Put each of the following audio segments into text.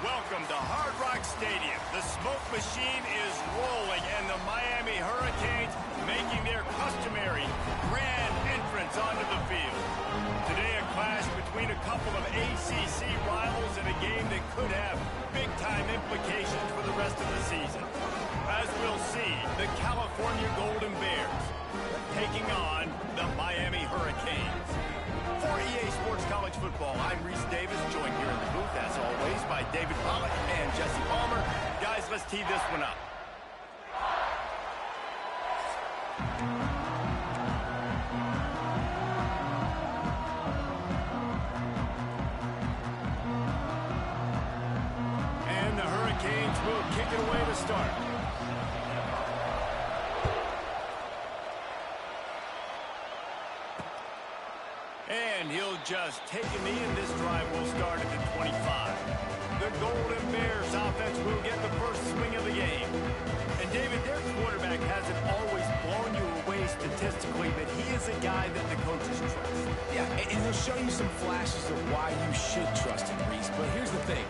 Welcome to Hard Rock Stadium. The smoke machine is rolling, and the Miami Hurricanes making their customary grand entrance onto the field. Today, a clash between a couple of ACC rivals in a game that could have big-time implications for the rest of the season. As we'll see, the California Golden Bears taking on the Miami Hurricanes. For EA Sports College Football, I'm Reese Davis, joined here in the booth, as always, by David Pollack and Jesse Palmer. Guys, let's tee this one up. And the Hurricanes will kick it away to start. And he'll just take a knee, and this drive will start at the 25. The Golden Bears offense will get the first swing of the game. And David, their quarterback hasn't always blown you away statistically, but he is a guy that the coaches trust. Yeah, and he'll show you some flashes of why you should trust him, Reese. But here's the thing.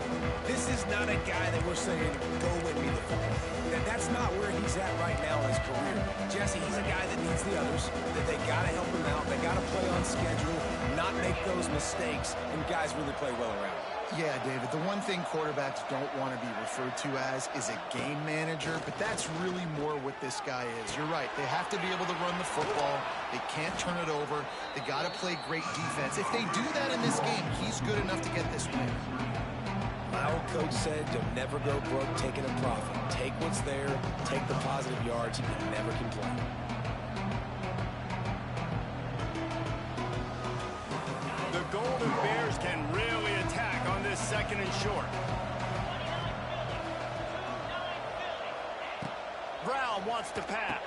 This is not a guy that we're saying, go win me the football. That's not where he's at right now in his career. Jesse, he's a guy that needs the others, that they got to help him out. They got to play on schedule, not make those mistakes, and guys really play well around him. Yeah, David, the one thing quarterbacks don't want to be referred to as is a game manager, but that's really more what this guy is. You're right. They have to be able to run the football. They can't turn it over. They got to play great defense. If they do that in this game, he's good enough to get this win. My old coach said, don't never go broke taking a profit. Take what's there, take the positive yards, and never complain. The Golden Bears can really attack on this second and short. Brown wants to pass.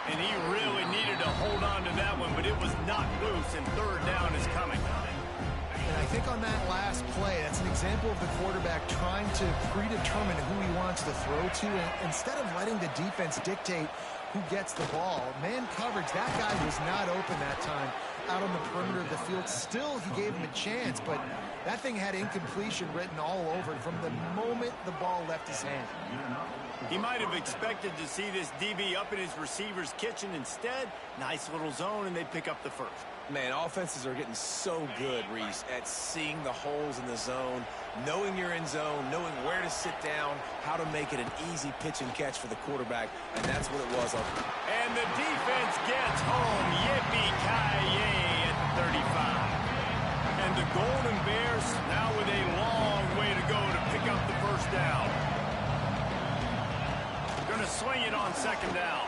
And he really needed to hold on to that one, but it was not loose, and third down is coming. And I think on that last play, that's an example of the quarterback trying to predetermine who he wants to throw to. And instead of letting the defense dictate who gets the ball, man coverage, that guy was not open that time out on the perimeter of the field. Still, he gave him a chance, but that thing had incompletion written all over it from the moment the ball left his hand. He might have expected to see this DB up in his receiver's kitchen. Instead, nice little zone, and they pick up the first. Man, offenses are getting so good, Reese, at seeing the holes in the zone, knowing you're in zone, knowing where to sit down, how to make it an easy pitch and catch for the quarterback, and that's what it was. And the defense gets home. Yippee-ki-yay at the 35. And the Golden Bears now with a long way to go to pick up the first down. Going to swing it on second down.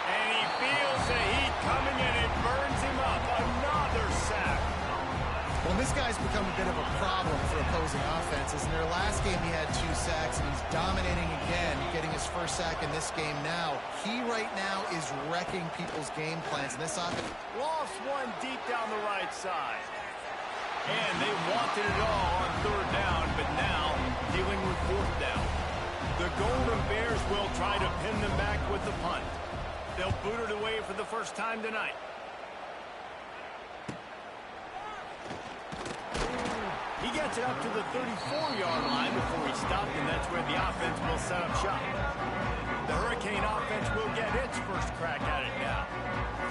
And he feels the heat coming, and it burns him up. Another sack. Well, this guy's become a bit of a problem for opposing offenses. In their last game, he had 2 sacks, and he's dominating again, getting his first sack in this game now. He right now is wrecking people's game plans. And this offense Lost one deep down the right side. And they wanted it all on third down, but now dealing with fourth down. The Golden Bears will try to pin them back with the punt. They'll boot it away for the first time tonight. He gets it up to the 34-yard line before he stopped, and that's where the offense will set up shop. The Hurricane offense will get its first crack at it now.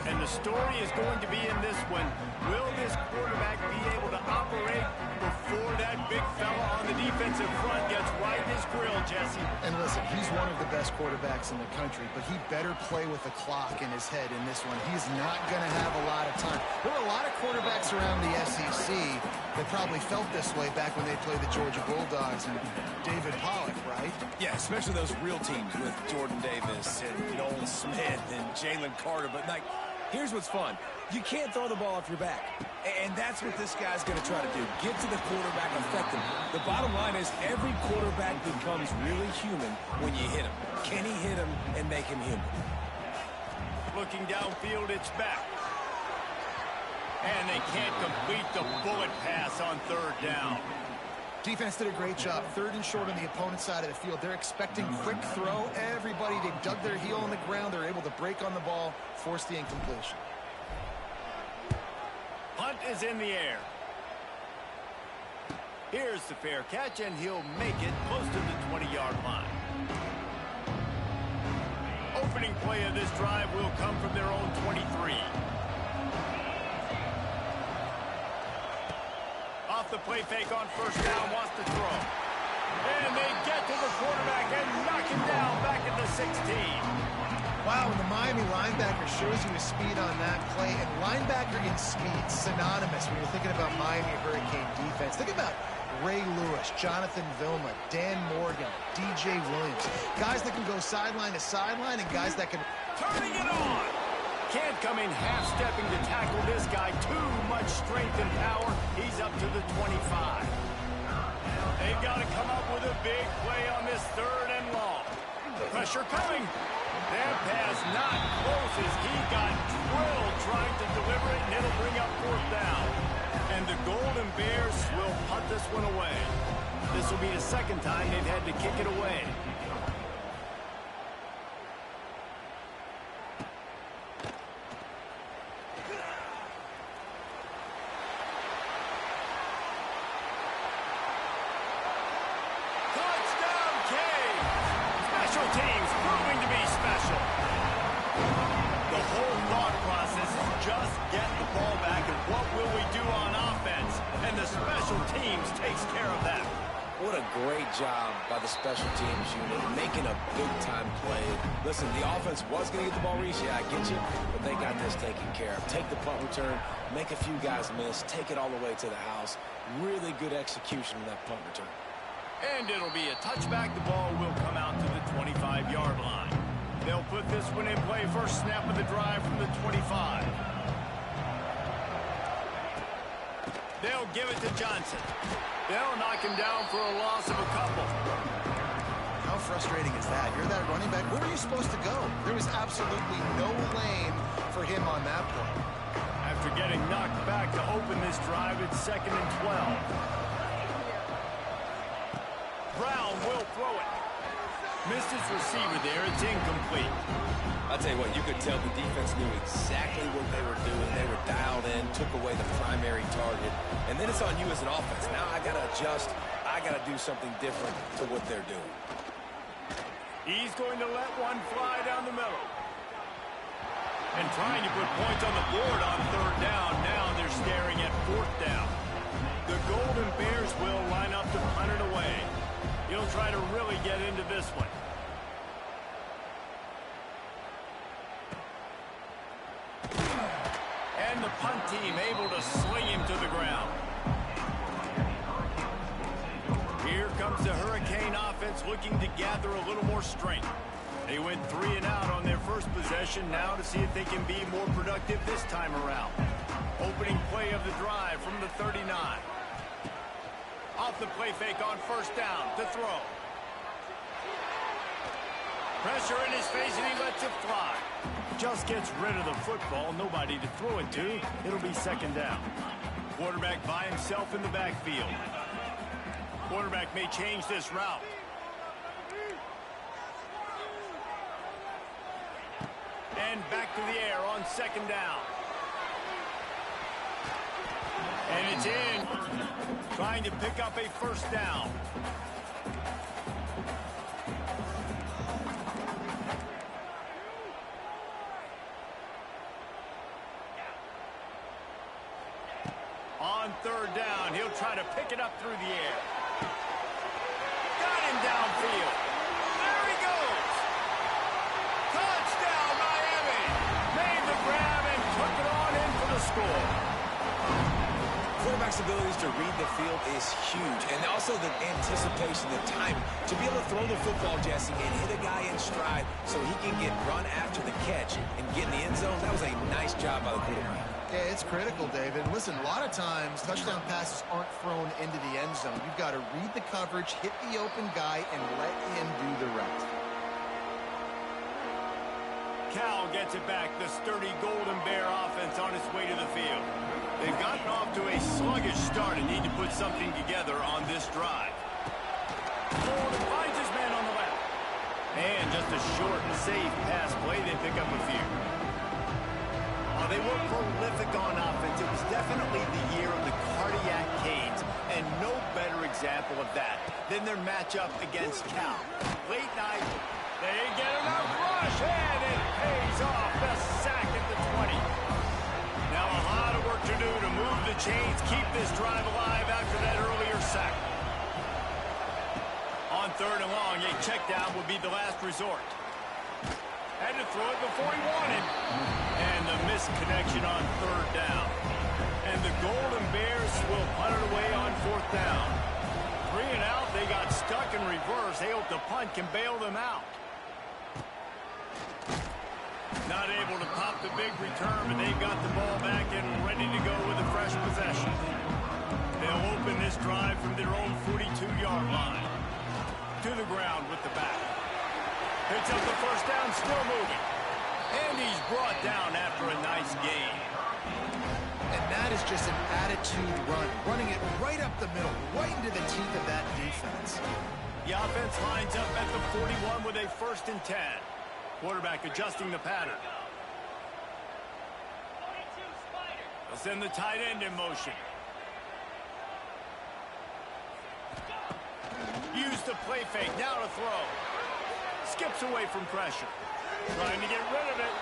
And the story is going to be in this one. Will this quarterback be able to operate before that big fella on the defensive front gets right in his grill, Jesse? And listen, he's one of the best quarterbacks in the country, but he better play with the clock in his head in this one. He's not going to have a lot of time. There were a lot of quarterbacks around the SEC that probably felt this way back when they played the Georgia Bulldogs and David Pollack, right? Yeah, especially those real teams with Jordan Davis and Nolan Smith and Jalen Carter. But, like, here's what's fun. You can't throw the ball off your back. And that's what this guy's going to try to do. Get to the quarterback, affect him. The bottom line is every quarterback becomes really human when you hit him. Can he hit him and make him human? Looking downfield, it's back. And they can't complete the bullet pass on third down. Defense did a great job. Third and short on the opponent's side of the field. They're expecting quick throw. Everybody, they dug their heel on the ground. They're able to break on the ball, force the incompletion. Punt is in the air. Here's the fair catch, and he'll make it close to the 20-yard line. Opening play of this drive will come from their own 23. Off the play fake on first down, wants to throw. And they get to the quarterback and knock him down back at the 16. Wow, and the Miami linebacker shows you his speed on that play. And linebacker in speed, synonymous when you're thinking about Miami Hurricane defense. Think about Ray Lewis, Jonathan Vilma, Dan Morgan, DJ Williams. Guys that can go sideline to sideline and guys that can... Turning it on! Can't come in half-stepping to tackle this guy. Too much strength and power. He's up to the 25. They've got to come up with a big play on this third and long. Pressure coming. That pass not close as he got drilled trying to deliver it, and it'll bring up fourth down. And the Golden Bears will punt this one away. This will be the second time they've had to kick it away. Teams proving to be special. The whole thought process is just get the ball back and what will we do on offense? And the special teams takes care of that. What a great job by the special teams unit, making a big-time play. Listen, the offense was going to get the ball reached. Yeah, I get you, but they got this taken care of. Take the punt return, make a few guys miss, take it all the way to the house. Really good execution in that punt return. And it'll be a touchback. The ball will come out to the 25-yard line. They'll put this one in play. First snap of the drive from the 25. They'll give it to Johnson. They'll knock him down for a loss of a couple. How frustrating is that? You're that running back. Where are you supposed to go? There was absolutely no lane for him on that play. After getting knocked back to open this drive, it's 2nd and 12. Brown will throw it. Missed his receiver there. It's incomplete. I'll tell you what, you could tell the defense knew exactly what they were doing. They were dialed in, took away the primary target. And then it's on you as an offense. Now I got to adjust. I got to do something different to what they're doing. He's going to let one fly down the middle. And trying to put points on the board on third down. Now they're staring at fourth down. The Golden Bears will line up to punt it away. He'll try to really get into this one. And the punt team able to sling him to the ground. Here comes the Hurricane offense looking to gather a little more strength. They went 3 and out on their first possession. Now to see if they can be more productive this time around. Opening play of the drive from the 39. Off the play fake on first down to throw. Pressure in his face and he lets it fly. Just gets rid of the football. Nobody to throw it to. It'll be second down. Quarterback by himself in the backfield. Quarterback may change this route. And back to the air on second down. And it's in. Trying to pick up a first down. On third down, he'll try to pick it up through the air. Got him downfield. There he goes. Touchdown, Miami. Made the grab and took it on in for the score. Quarterback's abilities to read the field is huge, and also the anticipation, the time to be able to throw the football, Jesse, and hit a guy in stride so he can get run after the catch and get in the end zone. That was a nice job by the quarterback. Yeah, it's critical, David. Listen, a lot of times touchdown passes aren't thrown into the end zone. You've got to read the coverage, hit the open guy, and let him do the rest. Cal gets it back. The sturdy Golden Bear offense on its way to the field. They've gotten off to a sluggish start and need to put something together on this drive. Golden finds his man on the left. And just a short and safe pass play. They pick up a few. They were prolific on offense. It was definitely the year of the cardiac canes, and no better example of that. Then their matchup against Cal. Late night, they get enough rush, and it pays off. The sack at the 20. Now a lot of work to do to move the chains, keep this drive alive after that earlier sack. On 3rd and long, a check down would be the last resort. Had to throw it before he wanted. And the missed connection on 3rd down. And the Golden Bears will punt it away on 4th down. 3 and out, they got stuck in reverse. They hope the punt can bail them out. Not able to pop the big return, but they've got the ball back and ready to go with a fresh possession. They'll open this drive from their own 42-yard line. To the ground with the back. Picks up the first down, still moving. And he's brought down after a nice gain. And that is just an attitude run. Running it right up the middle, right into the teeth of that defense. The offense lines up at the 41 with a 1st and 10. Quarterback adjusting the pattern. They'll send the tight end in motion. Use the play fake, now to throw. Skips away from pressure. Trying to get rid of it.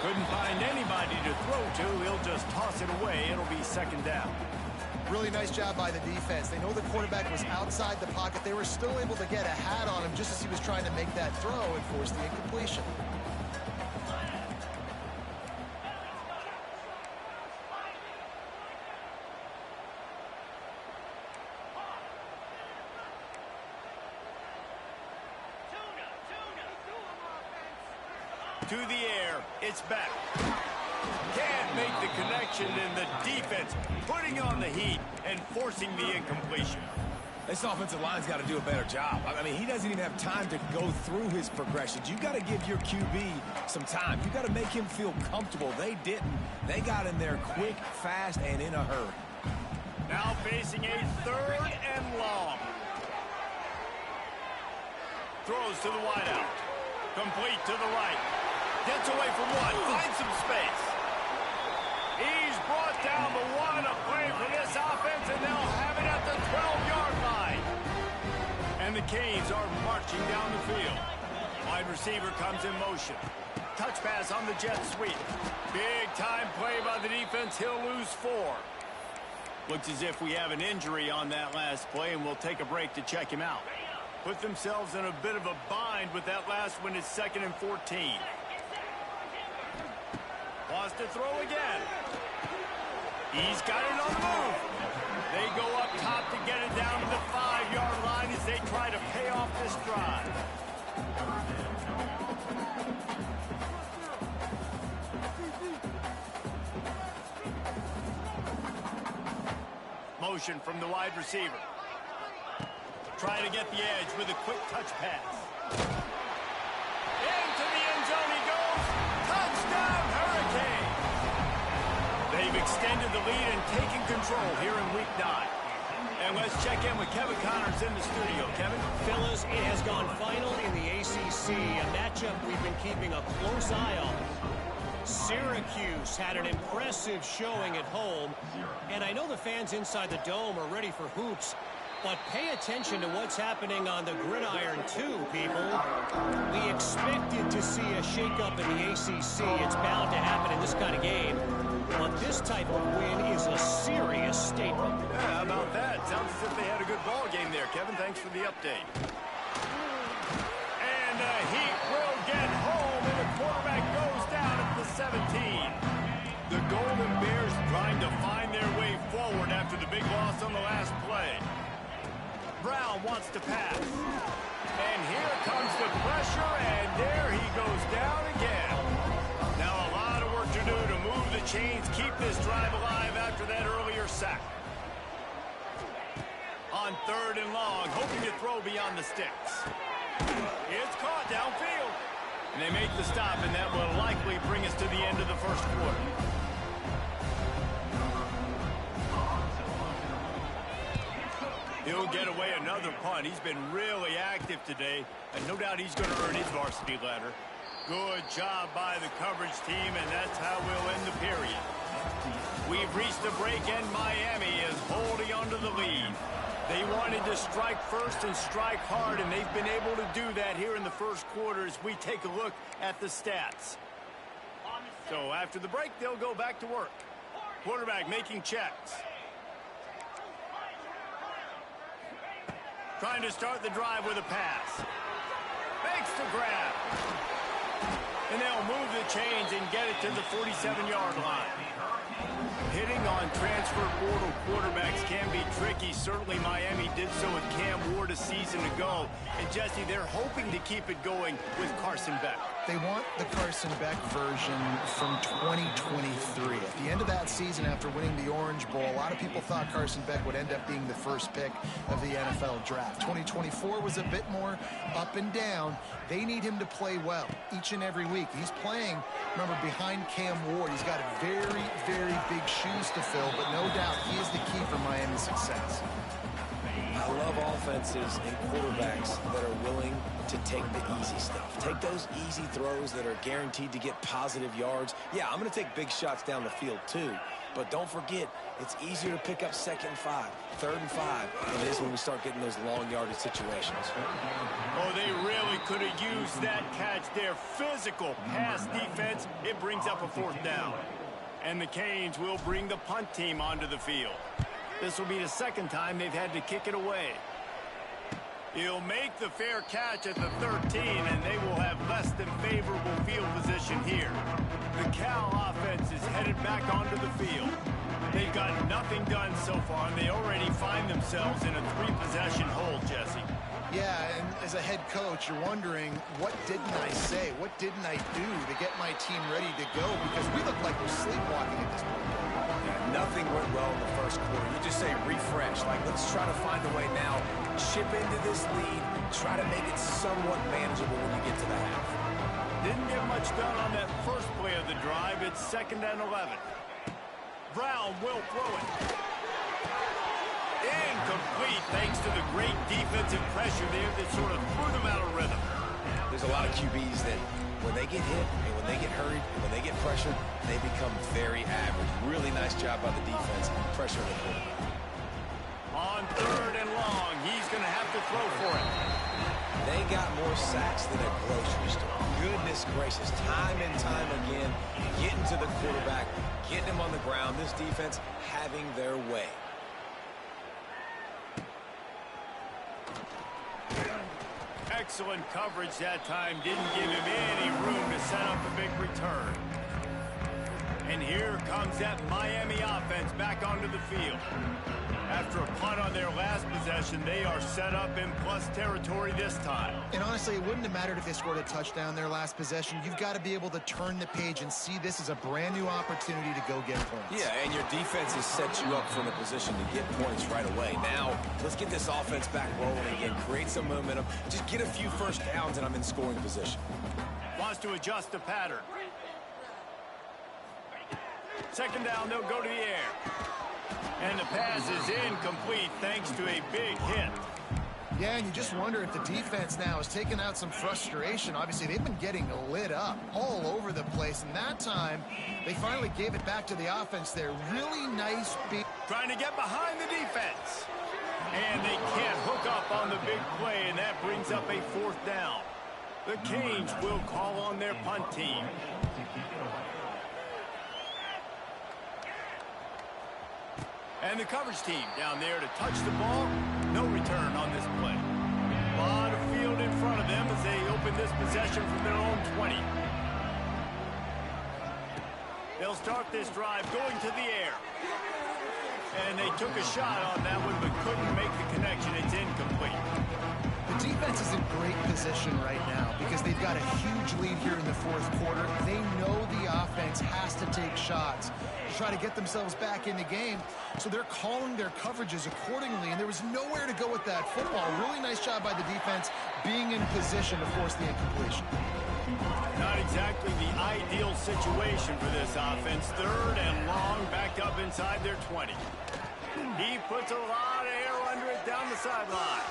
Couldn't find anybody to throw to. He'll just toss it away. It'll be 2nd down. Really nice job by the defense. They know the quarterback was outside the pocket. They were still able to get a hat on him just as he was trying to make that throw and force the incompletion. To the air, it's back. Can't make the connection, and the defense putting on the heat and forcing the incompletion. This offensive line's got to do a better job. I mean, he doesn't even have time to go through his progressions. You got to give your QB some time. You got to make him feel comfortable. They didn't. They got in there quick, fast, and in a hurry. Now facing a 3rd and long. Throws to the wideout. Complete to the right. Gets away from one. Finds some space. He's brought down the one. A play for this offense, and they'll have it at the 12-yard line. And the Canes are marching down the field. Wide receiver comes in motion. Touch pass on the jet sweep. Big time play by the defense. He'll lose 4. Looks as if we have an injury on that last play, and we'll take a break to check him out. Put themselves in a bit of a bind with that last one. It's 2nd and 14. Wants to throw again. He's got it on the move. They go up top to get it down to the 5-yard line as they try to pay off this drive. Motion from the wide receiver. Trying to get the edge with a quick touch pass. Into the end zone he goes. Touchdown, Hurricane! They've extended the lead and taken control here in Week 9. And let's check in with Kevin Connors in the studio. Kevin? Fellas, it has gone final in the ACC, a matchup we've been keeping a close eye on. Syracuse had an impressive showing at home, and I know the fans inside the Dome are ready for hoops, but pay attention to what's happening on the gridiron too, people. We expected to see a shakeup in the ACC. It's bound to happen in this kind of game. But this type of win is a serious statement. Yeah, how about that? Sounds as if they had a good ball game there, Kevin. Thanks for the update. And the Heat will get home, and the quarterback goes down at the 17. The Golden Bears trying to find their way forward after the big loss on the last play. Brown wants to pass. And here comes the pressure, and there he goes down again. Now a lot of work to do to move the chains, keep this drive alive after that earlier sack. On 3rd and long, hoping to throw beyond the sticks. It's caught downfield. And they make the stop, and that will likely bring us to the end of the first quarter. He'll get away another punt. He's been really active today, and no doubt he's going to earn his varsity letter. Good job by the coverage team, and that's how we'll end the period. We've reached the break, and Miami is holding on to the lead. They wanted to strike first and strike hard, and they've been able to do that here in the first quarter as we take a look at the stats. So after the break, they'll go back to work. Quarterback making checks. Trying to start the drive with a pass. Fakes the grab. And they'll move the chains and get it to the 47-yard line. Hitting on transfer portal quarterbacks can be tricky. Certainly Miami did so with Cam Ward a season ago. And Jesse, they're hoping to keep it going with Carson Beck. They want the Carson Beck version from 2023. At the end of that season, after winning the Orange Bowl, a lot of people thought Carson Beck would end up being the first pick of the NFL draft. 2024 was a bit more up and down. They need him to play well each and every week. He's playing, remember, behind Cam Ward. He's got very, very big shoes to fill, but no doubt he is the key for Miami's success. I love offenses and quarterbacks that are willing to take the easy stuff. Take those easy throws that are guaranteed to get positive yards. Yeah, I'm going to take big shots down the field too. But don't forget, it's easier to pick up 2nd and 5, 3rd and 5 than it is when we start getting those long yardage situations. Oh, they really could have used that catch there. Physical pass defense. It brings up a 4th down. And the Canes will bring the punt team onto the field. This will be the 2nd time they've had to kick it away. He'll make the fair catch at the 13, and they will have less than favorable field position here. The Cal offense is headed back onto the field. They've got nothing done so far, and they already find themselves in a 3-possession hole, Jesse. Yeah, and as a head coach, you're wondering, what didn't I say? What didn't I do to get my team ready to go? Because we look like we're sleepwalking at this point. Yeah, nothing went well in the first quarter. You just say refresh. Like, let's try to find a way now. Chip into this lead. Try to make it somewhat manageable when you get to the half. Didn't get much done on that first play of the drive. It's 2nd and 11. Brown will throw it. Incomplete thanks to the great defensive pressure there that sort of threw them out of rhythm. There's a lot of QBs that when they get hit and when they get hurried and when they get pressured, they become very average. Really nice job by the defense pressuring the quarterback. On 3rd and long, he's going to have to throw for it. They got more sacks than a grocery store. Goodness gracious, time and time again, getting to the quarterback, getting him on the ground. This defense having their way. Excellent coverage that time. Didn't give him any room to set up a big return. And here comes that Miami offense back onto the field. After a punt on their last possession, they are set up in plus territory this time. And honestly, it wouldn't have mattered if they scored a touchdown their last possession. You've got to be able to turn the page and see this as a brand new opportunity to go get points. Yeah, and your defense has set you up for the position to get points right away. Now, let's get this offense back rolling again, create some momentum, just get a few first downs, and I'm in scoring position. Wants to adjust the pattern. 2nd down, they'll go to the air. And the pass is incomplete thanks to a big hit. Yeah, and you just wonder if the defense now has taken out some frustration. Obviously, they've been getting lit up all over the place. And that time, they finally gave it back to the offense there. Really nice beat. Trying to get behind the defense. And they can't hook up on the big play, and that brings up a 4th down. The Canes will call on their punt team. And the coverage team down there to touch the ball. No return on this play. A lot of field in front of them as they open this possession from their own 20. They'll start this drive going to the air. And they took a shot on that one but couldn't make the connection. It's incomplete. The defense is in great position right now because they've got a huge lead here in the 4th quarter. They know the offense has to take shots to try to get themselves back in the game. So they're calling their coverages accordingly, and there was nowhere to go with that football. Really nice job by the defense being in position to force the incompletion. Not exactly the ideal situation for this offense. 3rd and long, back up inside their 20. He puts a lot of air under it down the sideline.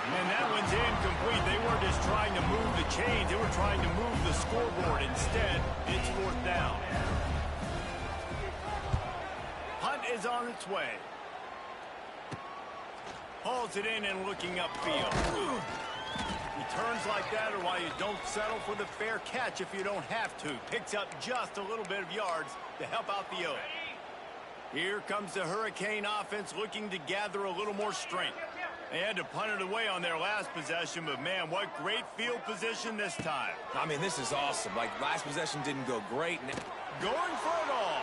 And that one's incomplete. They weren't just trying to move the chains. They were trying to move the scoreboard. Instead, it's 4th down. Punt is on its way. Hauls it in and looking upfield. Returns like that are why you don't settle for the fair catch if you don't have to. Picks up just a little bit of yards to help out the Oak. Here comes the Hurricane offense looking to gather a little more strength. They had to punt it away on their last possession, but man, what great field position this time. I mean, this is awesome. Like, last possession didn't go great. Going for it all.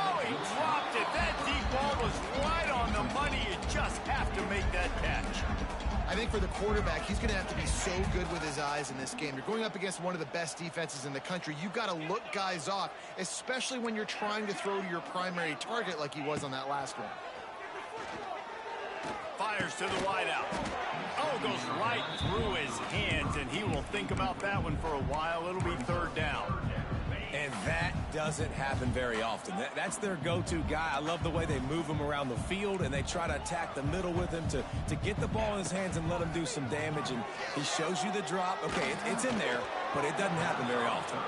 Oh, he dropped it. That deep ball was right on the money. You just have to make that catch. I think for the quarterback, he's going to have to be so good with his eyes in this game. You're going up against one of the best defenses in the country. You've got to look guys off, especially when you're trying to throw to your primary target like he was on that last one. Fires to the wideout. Oh, goes right through his hands, and he will think about that one for a while. It'll be third down. And that doesn't happen very often. That's their go-to guy. I love the way they move him around the field, and they try to attack the middle with him to get the ball in his hands and let him do some damage. And he shows you the drop. Okay, it's in there, but it doesn't happen very often.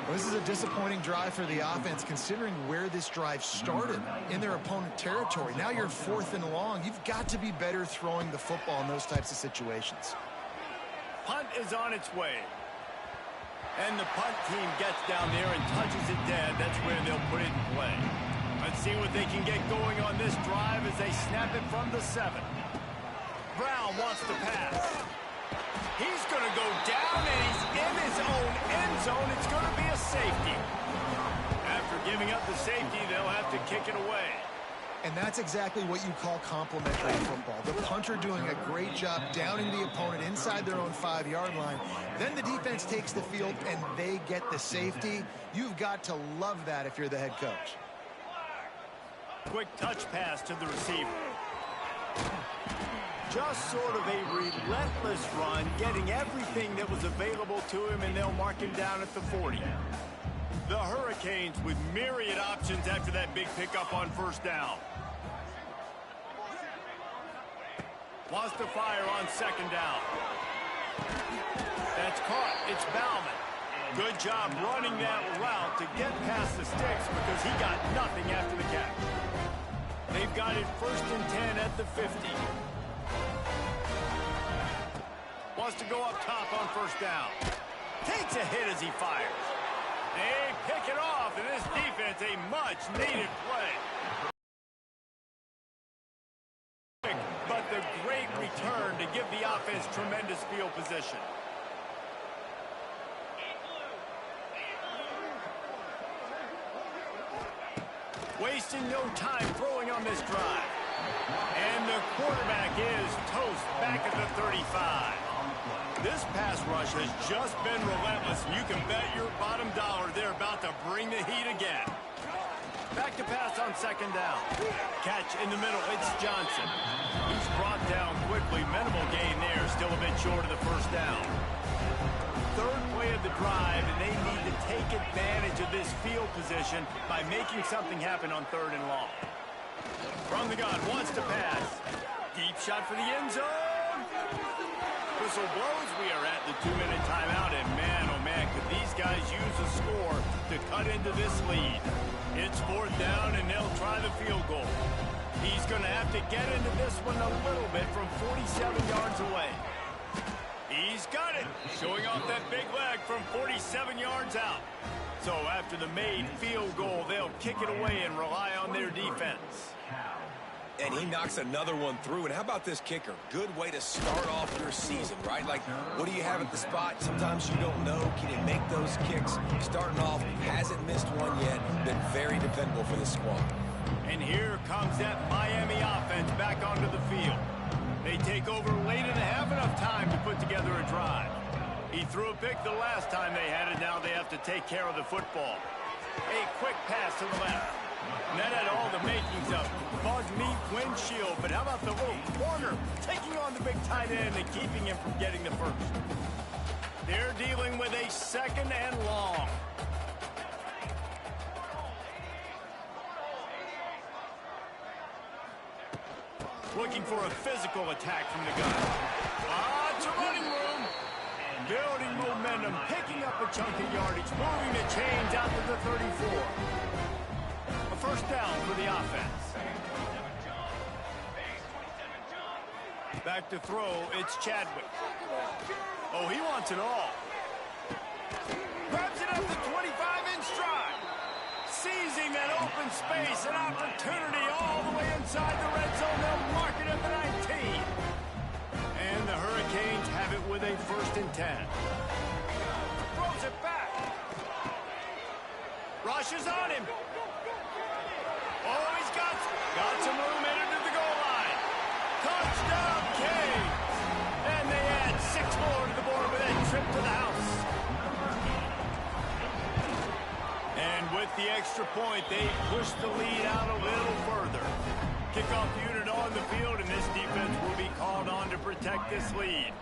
Well, this is a disappointing drive for the offense, considering where this drive started in their opponent territory. Now you're 4th and long. You've got to be better throwing the football in those types of situations. Punt is on its way. And the punt team gets down there and touches it dead. That's where they'll put it in play. Let's see what they can get going on this drive as they snap it from the 7. Brown wants to pass. He's going to go down, and he's in his own end zone. It's going to be a safety. After giving up the safety, they'll have to kick it away. And that's exactly what you call complementary football. The punter doing a great job downing the opponent inside their own 5-yard line. Then the defense takes the field, and they get the safety. You've got to love that if you're the head coach. Quick touch pass to the receiver. Just sort of a relentless run, getting everything that was available to him, and they'll mark him down at the 40. The Hurricanes with myriad options after that big pickup on first down. Wants to fire on second down. That's caught. It's Bauman. Good job running that route to get past the sticks because he got nothing after the catch. They've got it 1st and 10 at the 50. Wants to go up top on first down. Takes a hit as he fires. They pick it off, and this defense, a much-needed play. But the great return to give the offense tremendous field position. Wasting no time throwing on this drive. And the quarterback is toast back at the 35. This pass rush has just been relentless. You can bet your bottom dollar they're about to bring the heat again. Back to pass on second down. Catch in the middle. It's Johnson. He's brought down quickly. Minimal gain there. Still a bit short of the first down. Third play of the drive, and they need to take advantage of this field position by making something happen on 3rd and long. From the gun, wants to pass. Deep shot for the end zone. Whistle blows. We are at the 2-minute timeout, and man, oh man, could these guys use a score to cut into this lead. It's 4th down, and they'll try the field goal. He's going to have to get into this one a little bit from 47 yards away. He's got it, showing off that big leg from 47 yards out. So after the made field goal, they'll kick it away and rely on their defense. And he knocks another one through. And how about this kicker? Good way to start off your season, right? Like, what do you have at the spot? Sometimes you don't know. Can he make those kicks? Starting off, hasn't missed one yet. Been very dependable for this squad. And here comes that Miami offense back onto the field. They take over late and have enough time to put together a drive. He threw a pick the last time they had it. Now they have to take care of the football. A quick pass to the left. And that had all the makings of bug meat windshield. But how about the little corner taking on the big tight end and keeping him from getting the first? They're dealing with a 2nd and long. Looking for a physical attack from the gun. It's a running room. Building momentum, picking up a chunk of yardage, moving the chains out to the 34. A first down for the offense. Back to throw, it's Chadwick. Oh, he wants it all. Grabs it up to 25 in stride. Seizing that open space, an opportunity all the way inside the red zone. They'll mark it at the 19. And the Hurricanes have it with a 1st and 10. Throws it back. Rushes on him. Oh, he's got some room into the goal line. Touchdown, Kane. And they add 6 more to the board with that trip to the house. And with the extra point, they push the lead out a little further. Kickoff unit on the field, and this defense will be called on to protect this lead.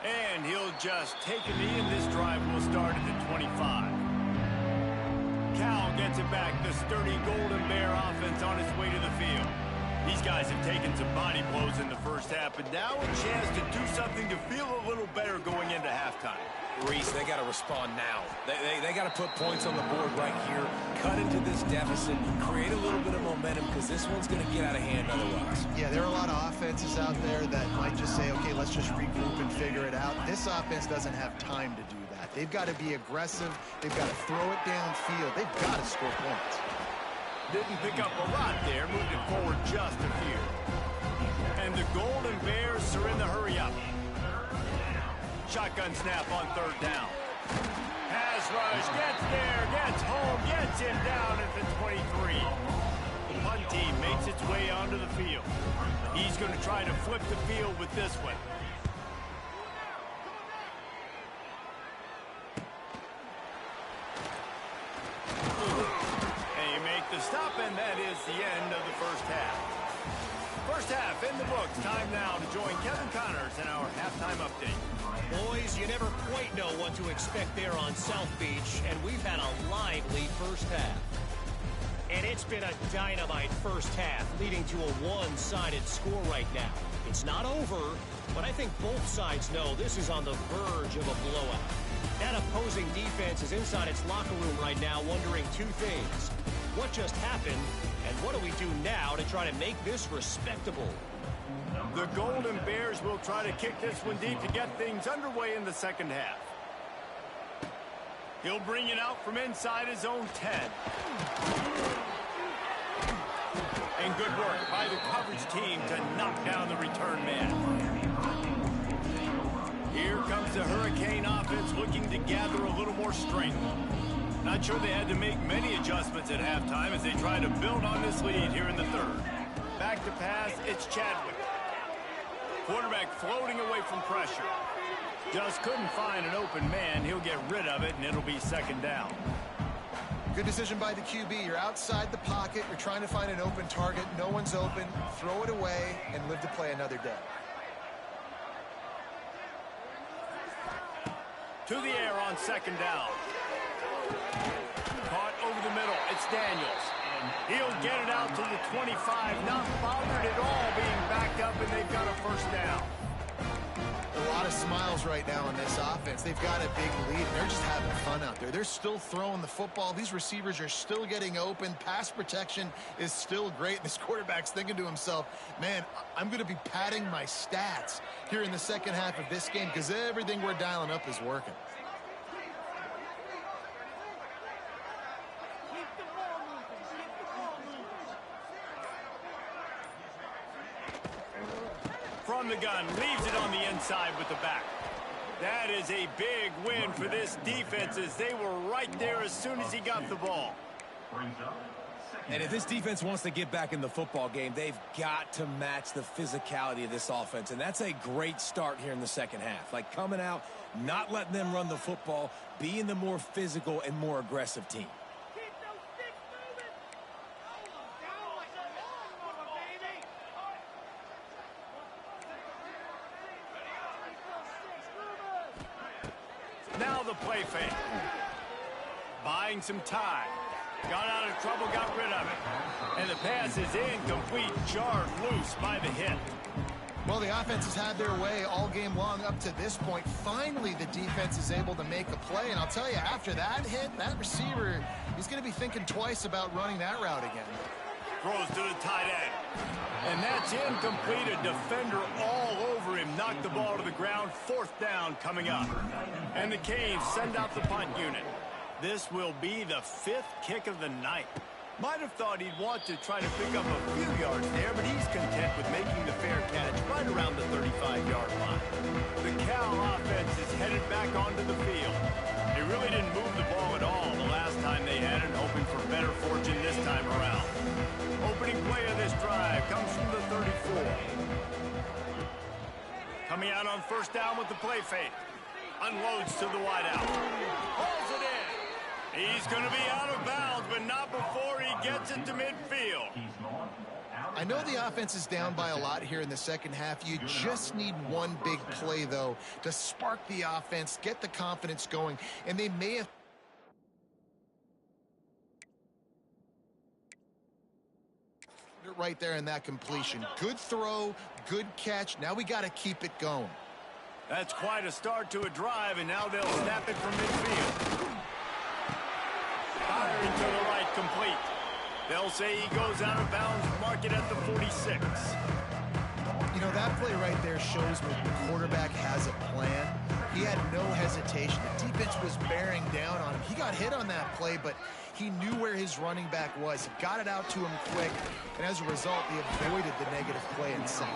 And he'll just take a knee, and this drive will start at the 25. Cal gets it back. The sturdy Golden Bear offense on its way to the field. These guys have taken some body blows in the first half, but now a chance to do something to feel a little better going into halftime. Reese, they got to respond now. They got to put points on the board right here, cut into this deficit, create a little bit of momentum, because this one's going to get out of hand otherwise. Yeah, there are a lot of offenses out there that might just say, okay, let's just regroup and figure it out. This offense doesn't have time to do that. They've got to be aggressive. They've got to throw it downfield. They've got to score points. Didn't pick up a lot there, moved it forward just a few. And the Golden Bears are in the hurry-up. Shotgun snap on 3rd down. Pass rush, gets there, gets home, gets him down at the 23. The punt team makes its way onto the field. He's going to try to flip the field with this one. The stop, and that is the end of the first half. First half in the books. Time now to join Kevin Connors in our halftime update. Boys, you never quite know what to expect there on South Beach, and we've had a lively first half. And it's been a dynamite first half, leading to a one-sided score right now. It's not over, but I think both sides know this is on the verge of a blowout. That opposing defense is inside its locker room right now wondering 2 things. What just happened, and what do we do now to try to make this respectable? The Golden Bears will try to kick this one deep to get things underway in the second half. He'll bring it out from inside his own 10. And good work by the coverage team to knock down the return man. Here comes the Hurricane offense looking to gather a little more strength. Not sure they had to make many adjustments at halftime as they try to build on this lead here in the 3rd. Back to pass, it's Chadwick. Quarterback floating away from pressure. Just couldn't find an open man. He'll get rid of it, and it'll be 2nd down. Good decision by the QB. You're outside the pocket. You're trying to find an open target. No one's open. Throw it away and live to play another day. To the air on 2nd down. Caught over the middle. It's Daniels. He'll get it out to the 25. Not bothered at all being backed up, and they've got a 1st down. A lot of smiles right now on this offense. They've got a big lead, and they're just having fun out there. They're still throwing the football. These receivers are still getting open. Pass protection is still great. This quarterback's thinking to himself, man, I'm going to be padding my stats here in the second half of this game because everything we're dialing up is working. From the gun, leaves it on the inside with the back. That is a big win for this defense as they were right there as soon as he got the ball. And if this defense wants to get back in the football game, they've got to match the physicality of this offense. And that's a great start here in the second half. Like coming out, not letting them run the football, being the more physical and more aggressive team. Now the play fake. Buying some time. Got out of trouble, got rid of it. And the pass is incomplete, jarred loose by the hit. Well, the offense has had their way all game long up to this point. Finally, the defense is able to make a play. And I'll tell you, after that hit, that receiver, he's going to be thinking twice about running that route again. Throws to the tight end. And that's incomplete. A defender all over him. Knocked the ball to the ground. 4th down coming up. And the Canes send out the punt unit. This will be the 5th kick of the night. Might have thought he'd want to try to pick up a few yards there, but he's content with making the fair catch right around the 35-yard line. The Cal offense is headed back onto the field. They really didn't move the ball at all the last time they had it, hoping for better fortune this time around. Opening play of this drive comes from the 34. Coming out on 1st down with the play fake. Unloads to the wideout. Hauls it in. He's going to be out of bounds, but not before he gets it to midfield. I know the offense is down by a lot here in the second half. You just need one big play, though, to spark the offense, get the confidence going, and they may have right there in that completion. Good throw, good catch. Now we got to keep it going. That's quite a start to a drive, and now they'll snap it from midfield. Firing to the right, complete. They'll say he goes out of bounds, mark it at the 46. You know, that play right there shows when the quarterback has a plan. He had no hesitation. The defense was bearing down on him. He got hit on that play, but he knew where his running back was. He got it out to him quick, and as a result, he avoided the negative play in second.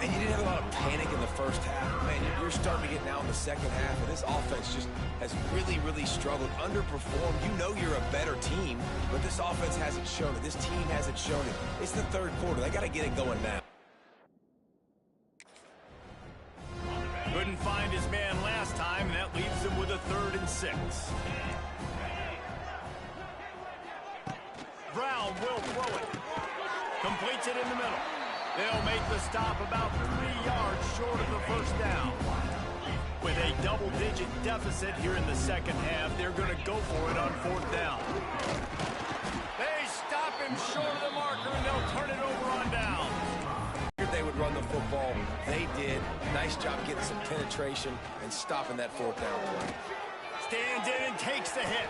And you didn't have a lot of panic in the first half. Man, you're starting to get now in the second half, and this offense just has really, really struggled, underperformed. You know you're a better team, but this offense hasn't shown it. This team hasn't shown it. It's the 3rd quarter. They got to get it going now. Couldn't find his man last time, and that leaves him with a 3rd and 6. Brown will throw it. Completes it in the middle. They'll make the stop about 3 yards short of the 1st down. With a double-digit deficit here in the second half, they're going to go for it on 4th down. They stop him short of the marker, and they'll turn it over on down. They would run the football. They did. Nice job getting some penetration and stopping that 4th down play. Stands in and takes the hit.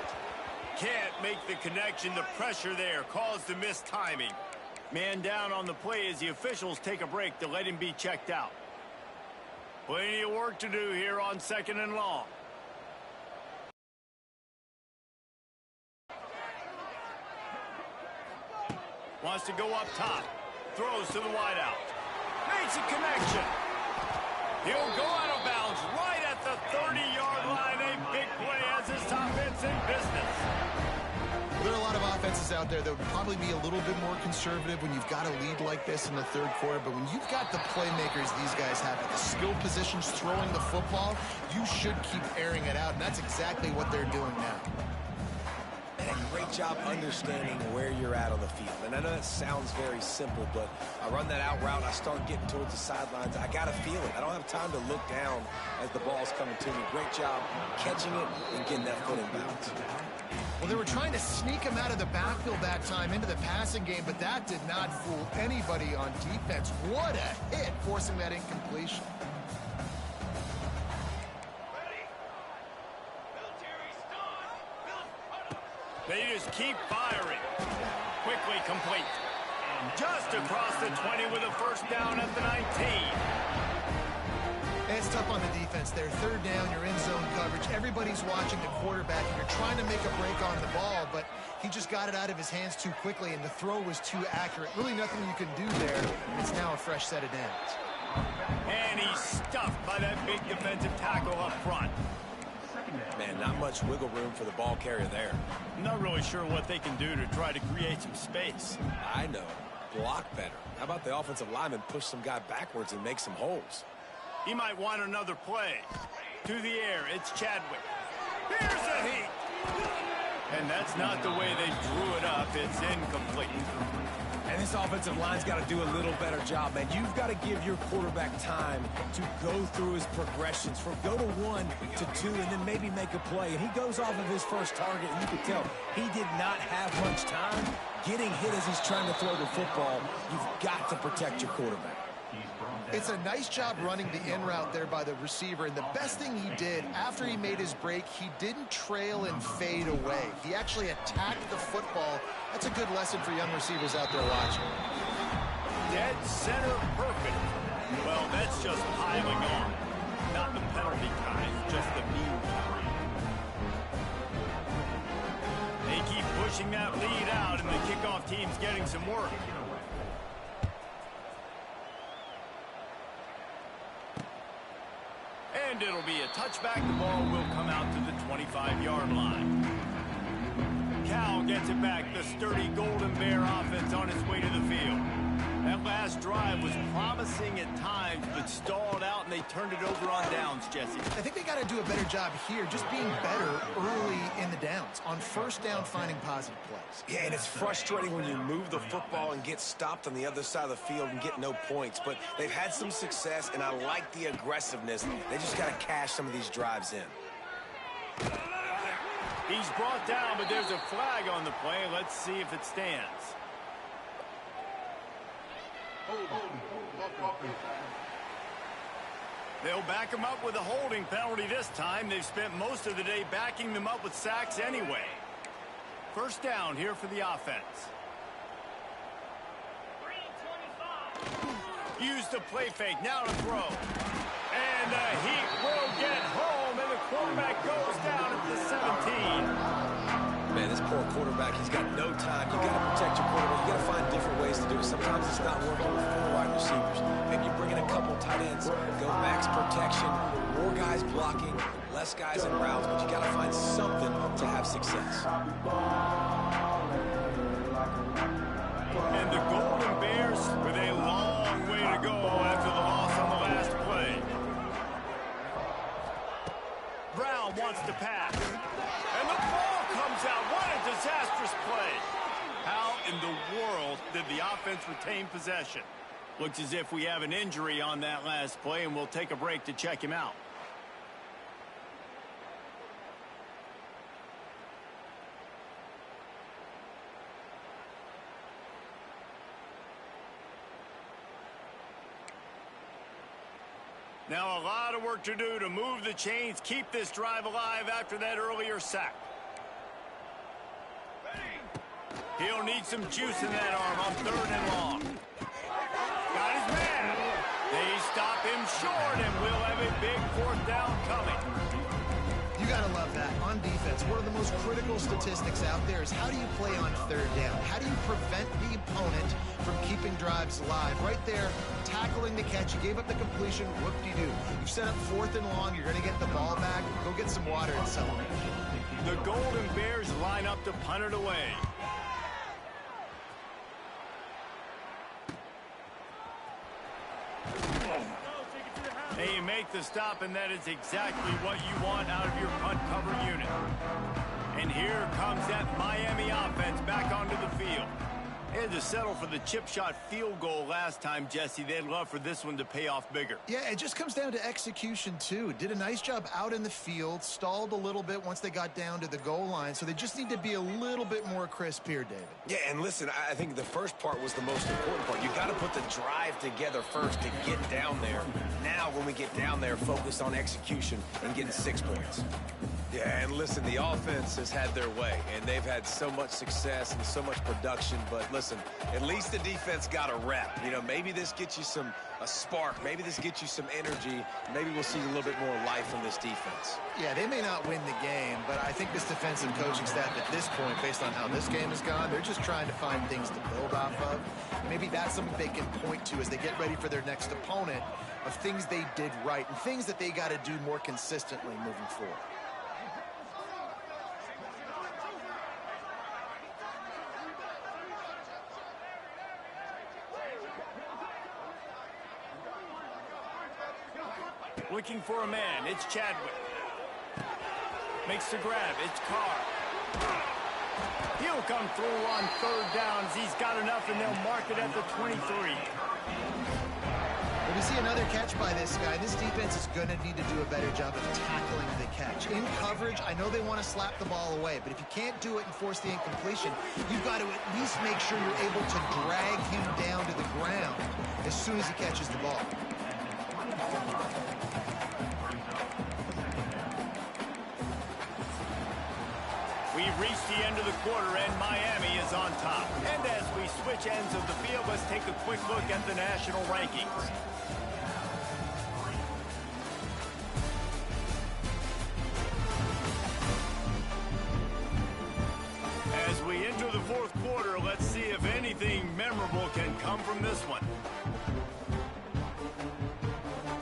Can't make the connection. The pressure there caused the missed timing. Man down on the play as the officials take a break to let him be checked out. Plenty of work to do here on 2nd and long. Wants to go up top. Throws to the wideout. Makes a connection. He'll go out of bounds right at the 30-yard line. A big play as this offense in business. There are a lot of offenses out there that would probably be a little bit more conservative when you've got a lead like this in the 3rd quarter. But when you've got the playmakers these guys have at the skill positions throwing the football, you should keep airing it out. And that's exactly what they're doing now. And a great job understanding where you're at on the field. And I know that sounds very simple, but I run that out route, I start getting towards the sidelines. I got to feel it. I don't have time to look down as the ball's coming to me. Great job catching it and getting that foot in bounds. Well, they were trying to sneak him out of the backfield that time into the passing game, but that did not fool anybody on defense. What a hit, forcing that incompletion. They just keep firing. Quickly complete. Just across the 20 with a 1st down at the 19. And it's tough on the defense there. 3rd down, you're in zone coverage. Everybody's watching the quarterback, and you're trying to make a break on the ball, but he just got it out of his hands too quickly, and the throw was too accurate. Really nothing you can do there. It's now a fresh set of downs. And he's stuffed by that big defensive tackle up front. Man, not much wiggle room for the ball carrier there. I'm not really sure what they can do to try to create some space. I know. Block better. How about the offensive lineman push some guy backwards and make some holes? He might want another play. To the air, it's Chadwick. Here's a heat. And that's not the way they drew it up. It's incomplete. And this offensive line's got to do a little better job, man. You've got to give your quarterback time to go through his progressions from go to 1 to 2 and then maybe make a play. And he goes off of his first target, and you can tell he did not have much time getting hit as he's trying to throw the football. You've got to protect your quarterback. It's a nice job running the in route there by the receiver, and the best thing he did after he made his break, he didn't trail and fade away. He actually attacked the football. That's a good lesson for young receivers out there watching. Dead center perfect. Well, that's just piling on. Not the penalty kind, just the mean kind. They keep pushing that lead out, and the kickoff team's getting some work. And it'll be a touchback. The ball will come out to the 25-yard line. Cal gets it back. The sturdy Golden Bear offense on its way to the field. That last drive was promising at times, but stalled out, and they turned it over on downs, Jesse. I think they got to do a better job here, just being better early in the downs. On first down, finding positive plays. Yeah, and it's frustrating when you move the football and get stopped on the other side of the field and get no points. But they've had some success, and I like the aggressiveness. They just got to cash some of these drives in. He's brought down, but there's a flag on the play. Let's see if it stands. They'll back him up with a holding penalty this time. They've spent most of the day backing them up with sacks anyway. First down here for the offense. Use the play fake. Now to throw. And the Heat will get home, and the quarterback goes down at the 17. Man, this poor quarterback, he's got no time. You got to protect your quarterback. You got to find different ways to do it. Sometimes it's not working with 4 wide receivers. Maybe you bring in a couple tight ends, go max protection, more guys blocking, less guys in routes, but you got to find something to have success. And the Golden Bears with a long way to go after the loss on the last play. Brown wants to pass. And the ball comes out. What a disastrous play. How in the world did the offense retain possession? Looks as if we have an injury on that last play, and we'll take a break to check him out. Now a lot of work to do to move the chains, keep this drive alive after that earlier sack. He'll need some juice in that arm on 3rd and long. Got his man. They stop him short, and we'll have a big 4th down coming. You got to love that. On defense, one of the most critical statistics out there is how do you play on 3rd down? How do you prevent the opponent from keeping drives alive? Right there, tackling the catch. You gave up the completion. Whoop-de-doo. You've set up 4th and long. You're going to get the ball back. Go get some water and celebrate. The Golden Bears line up to punt it away. They make the stop, and that is exactly what you want out of your punt cover unit. And here comes that Miami offense back onto the field. They had to settle for the chip shot field goal last time, Jesse. They'd love for this one to pay off bigger. Yeah, it just comes down to execution, too. Did a nice job out in the field, stalled a little bit once they got down to the goal line, so they just need to be a little bit more crisp here, David. Yeah, and listen, I think the first part was the most important part. You got to put the drive together first to get down there. Now, when we get down there, focus on execution and getting 6 points. Yeah, and listen, the offense has had their way, and they've had so much success and so much production, but listen, at least the defense got a rep. You know, maybe this gets you a spark. Maybe this gets you some energy. Maybe we'll see a little bit more life from this defense. Yeah, they may not win the game, but I think this defensive coaching staff at this point, based on how this game has gone, they're just trying to find things to build off of. Maybe that's something they can point to as they get ready for their next opponent of things they did right and things that they got to do more consistently moving forward. Looking for a man. It's Chadwick. Makes the grab. It's Carr. He'll come through on 3rd downs. He's got enough, and they'll mark it at the 23. Well, we see another catch by this guy. This defense is going to need to do a better job of tackling the catch. In coverage, I know they want to slap the ball away, but if you can't do it and force the incompletion, you've got to at least make sure you're able to drag him down to the ground as soon as he catches the ball. We've reached the end of the quarter, and Miami is on top. And as we switch ends of the field, let's take a quick look at the national rankings. As we enter the fourth quarter, let's see if anything memorable can come from this one.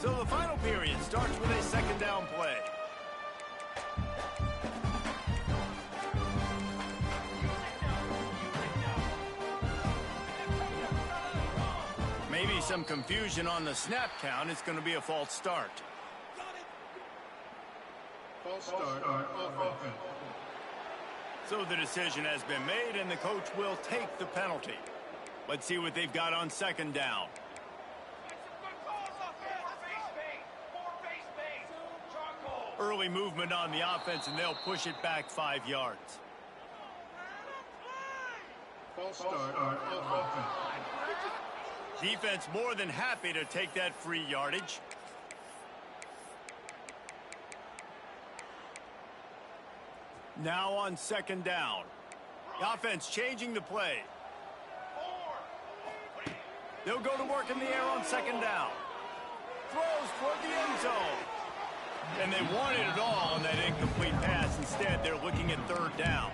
So the final period starts with a second down play. Maybe some confusion on the snap count. It's going to be a false start. False start on offense. So the decision has been made, and the coach will take the penalty. Let's see what they've got on second down. Early movement on the offense, and they'll push it back 5 yards. False start on offense. Defense more than happy to take that free yardage. Now on second down. The offense changing the play. They'll go to work in the air on second down. Throws toward the end zone. And they wanted it all on that incomplete pass. Instead, they're looking at third down.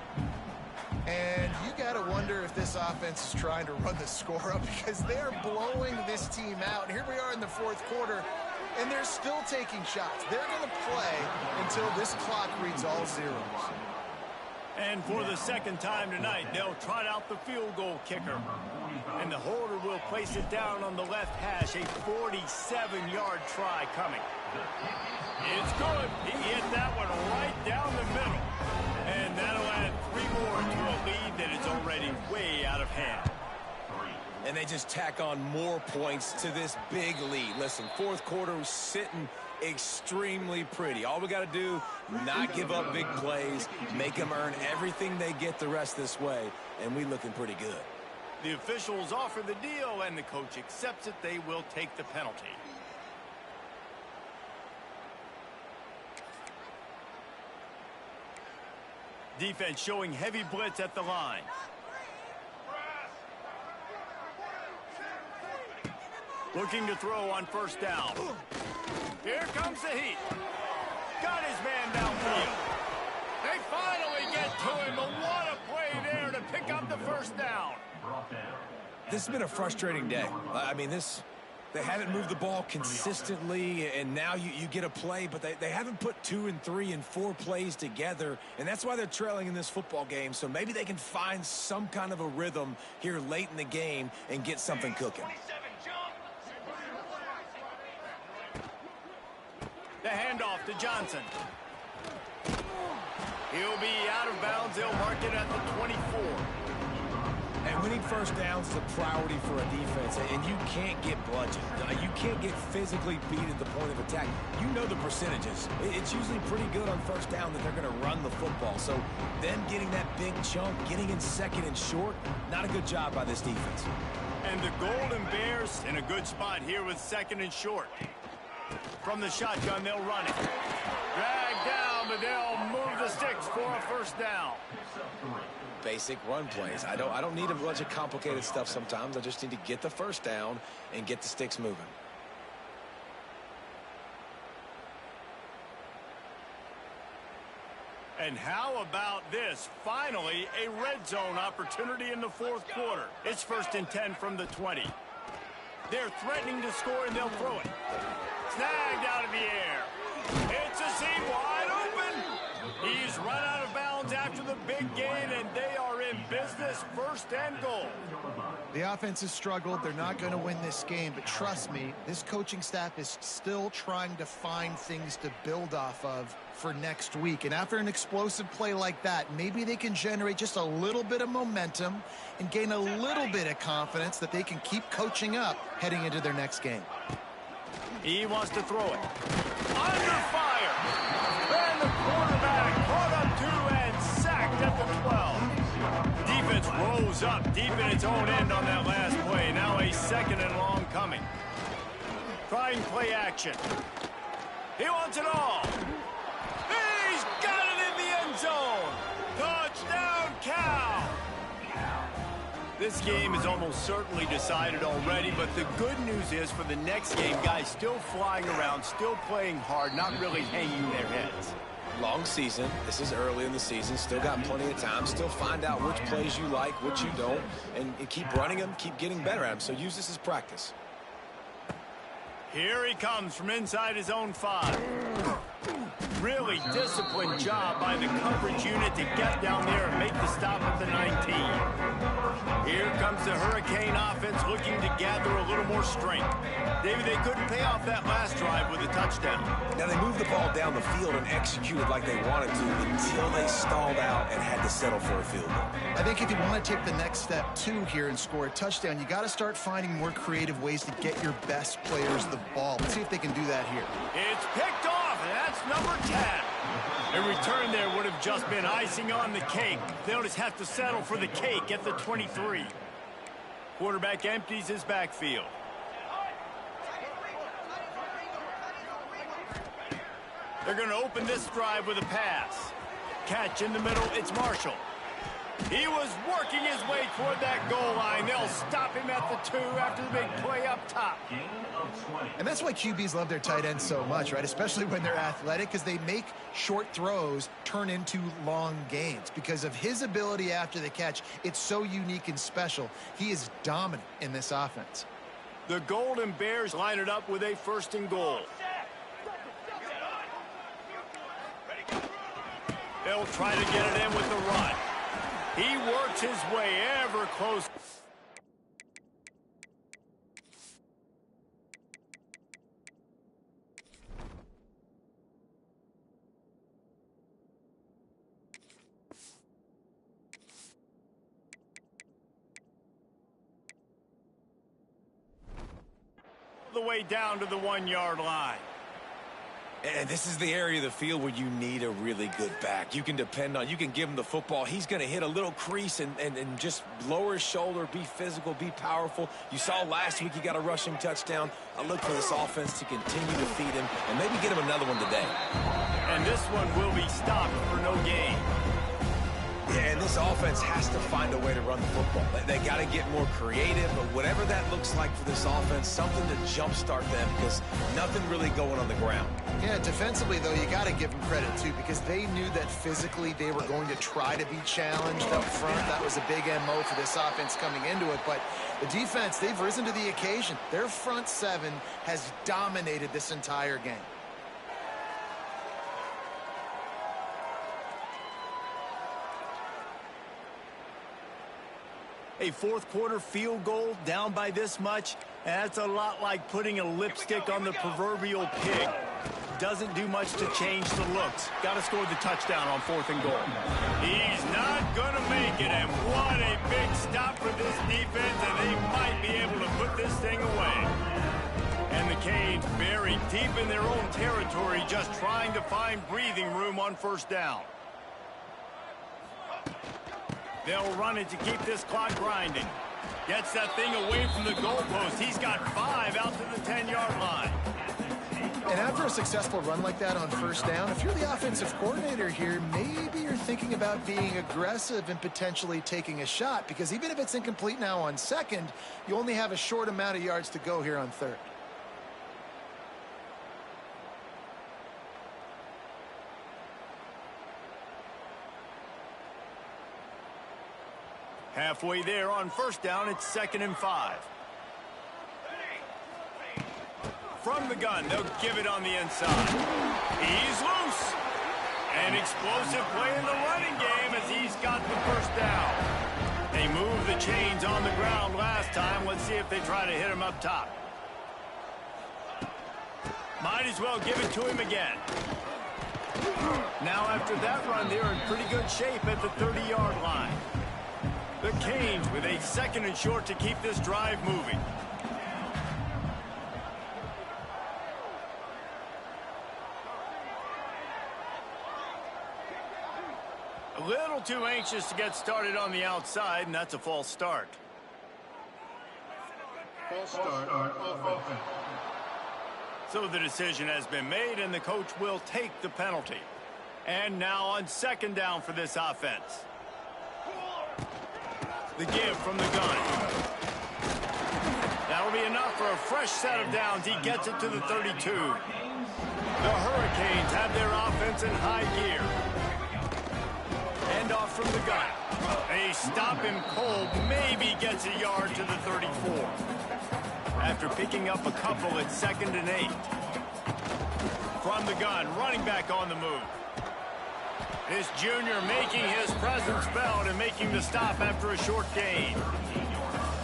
And you got to wonder if this offense is trying to run the score up, because they're blowing this team out. And here we are in the fourth quarter, and they're still taking shots. They're going to play until this clock reads all zeros. And for the second time tonight, they'll trot out the field goal kicker. And the holder will place it down on the left hash, a 47-yard try coming. It's good. He hit that one right down the middle. And that'll add 3 more to a lead that is already way out of hand. And they just tack on more points to this big lead. Listen, fourth quarter was sitting extremely pretty. All we got to do, not give up big plays, make them earn everything they get the rest this way, and we looking pretty good. The officials offer the deal, and the coach accepts it. They will take the penalty. Defense showing heavy blitz at the line. Looking to throw on first down. Here comes the heat. Got his man downfield. They finally get to him, but what a play there to pick up the first down. This has been a frustrating day. I mean, they haven't moved the ball consistently, and now you get a play, but they haven't put 2 and 3 and 4 plays together, and that's why they're trailing in this football game. So maybe they can find some kind of a rhythm here late in the game and get something cooking. The handoff to Johnson. He'll be out of bounds. They'll mark it at the 24. And winning first downs is a priority for a defense, and you can't get bludgeoned. You can't get physically beat at the point of attack. You know the percentages. It's usually pretty good on first down that they're going to run the football. So them getting that big chunk, getting in second and short, not a good job by this defense. And the Golden Bears in a good spot here with second and short. From the shotgun, they'll run it. Drag down, but they'll move the sticks for a first down. Basic run plays. I don't need a bunch of complicated stuff sometimes. I just need to get the first down and get the sticks moving. And how about this? Finally, a red zone opportunity in the fourth quarter. It's 1st and 10 from the 20. They're threatening to score, and they'll throw it. Snagged out of the air. It's a seam wide open. He's run out of bounds after the big gain, and they are in business, 1st and goal. The offense has struggled. They're not going to win this game, but trust me, this coaching staff is still trying to find things to build off of for next week. And after an explosive play like that, maybe they can generate just a little bit of momentum and gain a little bit of confidence that they can keep coaching up heading into their next game. He wants to throw it. Under fire. And the quarterback caught up to and sacked at the 12. Defense rose up deep in its own end on that last play. Now a 2nd and long coming. Trying play action. He wants it all. He's got it in the end zone. Touchdown! This game is almost certainly decided already, but the good news is for the next game, guys still flying around, still playing hard, not really hanging their heads. Long season. This is early in the season. Still got plenty of time. Still find out which plays you like, which you don't, and keep running them, keep getting better at them. So use this as practice. Here he comes from inside his own 5. Really disciplined job by the coverage unit to get down there and make the stop at the 19. Here comes the Hurricane offense looking to gather a little more strength. David, they couldn't pay off that last drive with a touchdown. Now, they moved the ball down the field and executed like they wanted to until they stalled out and had to settle for a field goal. I think if you want to take the next step, too, here and score a touchdown, you got to start finding more creative ways to get your best players the ball. Let's see if they can do that here. It's picked off, and that's number 10. A return there would have just been icing on the cake. They'll just have to settle for the cake at the 23. Quarterback empties his backfield. They're going to open this drive with a pass. Catch in the middle, it's Marshall. He was working his way toward that goal line. They'll stop him at the 2 after the big play up top. And that's why QBs love their tight ends so much, right? Especially when they're athletic, because they make short throws turn into long gains. Because of his ability after the catch, it's so unique and special. He is dominant in this offense. The Golden Bears line it up with a 1st and goal. They'll try to get it in with the run. He works his way ever close. The way down to the 1-yard line. And this is the area of the field where you need a really good back. You can depend on, you can give him the football. He's going to hit a little crease and just lower his shoulder, be physical, be powerful. You saw last week he got a rushing touchdown. I look for this offense to continue to feed him and maybe get him another one today. And this one will be stopped for no gain. Yeah, and this offense has to find a way to run the football. They got to get more creative, but whatever that looks like for this offense, something to jumpstart them because nothing really going on the ground. Yeah, defensively, though, you got to give them credit, too, because they knew that physically they were going to try to be challenged up front. That was a big MO for this offense coming into it. But the defense, they've risen to the occasion. Their front 7 has dominated this entire game. A 4th quarter field goal down by this much, that's a lot like putting a lipstick on the proverbial pig. Doesn't do much to change the looks. Got to score the touchdown on 4th and goal. He's not going to make it, and what a big stop for this defense, and they might be able to put this thing away. And the Canes buried deep in their own territory, just trying to find breathing room on 1st down. They'll run it to keep this clock grinding. Gets that thing away from the goalpost. He's got 5 out to the 10-yard line. And after a successful run like that on 1st down, if you're the offensive coordinator here, maybe you're thinking about being aggressive and potentially taking a shot, because even if it's incomplete now on 2nd, you only have a short amount of yards to go here on 3rd. Halfway there on 1st down, it's 2nd and 5. From the gun, they'll give it on the inside. He's loose. An explosive play in the running game as he's got the 1st down. They moved the chains on the ground last time. Let's see if they try to hit him up top. Might as well give it to him again. Now after that run, they're in pretty good shape at the 30-yard line. The Canes with a 2nd and short to keep this drive moving. A little too anxious to get started on the outside, and that's a false start. False start on offense. So the decision has been made, and the coach will take the penalty. And now on 2nd down for this offense. The give from the gun. That'll be enough for a fresh set of downs. He gets it to the 32. The Hurricanes have their offense in high gear. Hand off from the gun. They stop him cold. Maybe gets a yard to the 34. After picking up a couple at 2nd and 8. From the gun, running back on the move. This junior making his presence felt and making the stop after a short gain.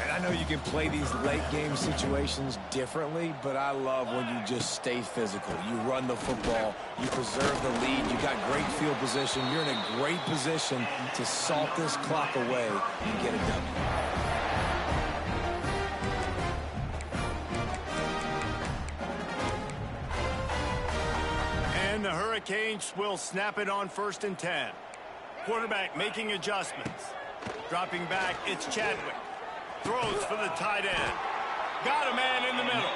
And I know you can play these late game situations differently, but I love when you just stay physical. You run the football, you preserve the lead, you got great field position, you're in a great position to salt this clock away and get a W. And the Hurricanes will snap it on 1st and 10. Quarterback making adjustments. Dropping back, it's Chadwick. Throws for the tight end. Got a man in the middle.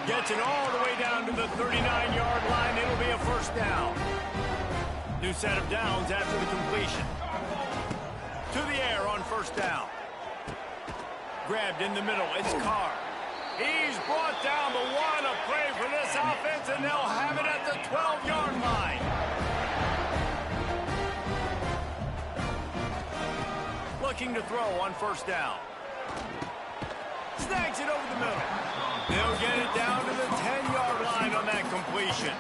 Gets it all the way down to the 39-yard line. It'll be a first down. New set of downs after the completion. To the air on first down. Grabbed in the middle, it's Carr. He's brought down, but what a play for this offense, and they'll have it at the 12-yard line. Looking to throw on first down. Snags it over the middle. They'll get it down to the 10-yard line on that completion.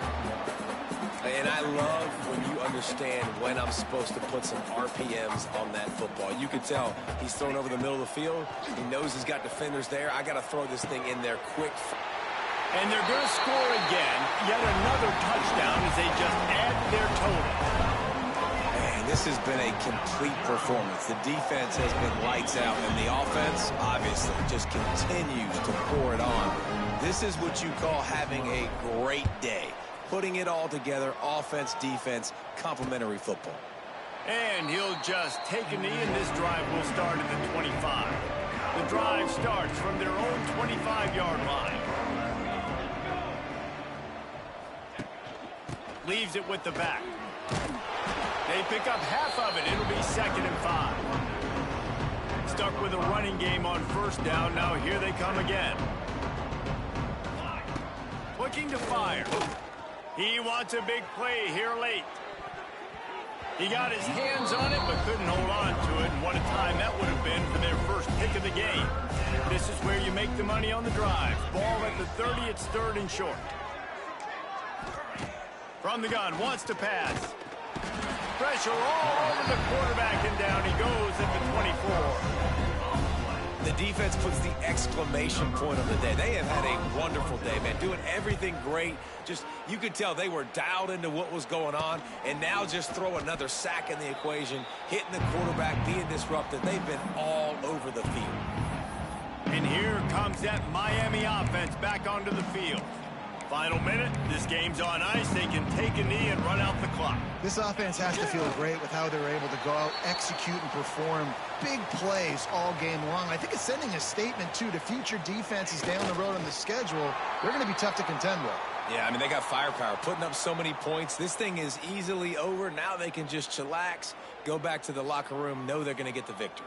And I love when you understand when I'm supposed to put some RPMs on that football. You can tell he's thrown over the middle of the field. He knows he's got defenders there. I got to throw this thing in there quick. And they're going to score again. Yet another touchdown as they just add to their total. Man, this has been a complete performance. The defense has been lights out, and the offense, obviously, just continues to pour it on. This is what you call having a great day. Putting it all together, offense, defense, complementary football. And he'll just take a knee, and this drive will start at the 25. The drive starts from their own 25-yard line. Leaves it with the back. They pick up half of it. It'll be 2nd and 5. Stuck with a running game on first down. Now here they come again. Looking to fire. He wants a big play here late. He got his hands on it, but couldn't hold on to it. And what a time that would have been for their first pick of the game. This is where you make the money on the drive. Ball at the 30, it's 3rd and short. From the gun, wants to pass. Pressure all over the quarterback, and down he goes at the 24. The defense puts the exclamation point on the day. They have had a wonderful day, man. Doing everything great. Just, you could tell they were dialed into what was going on. And now just throw another sack in the equation. Hitting the quarterback, being disrupted. They've been all over the field. And here comes that Miami offense back onto the field. Final minute, this game's on ice. They can take a knee and run out the clock. This offense has to feel great with how they're able to go out, execute, and perform big plays all game long. I think it's sending a statement, too, to future defenses down the road on the schedule. They're going to be tough to contend with. Yeah, I mean, they got firepower, putting up so many points. This thing is easily over. Now they can just chillax, go back to the locker room, know they're going to get the victory.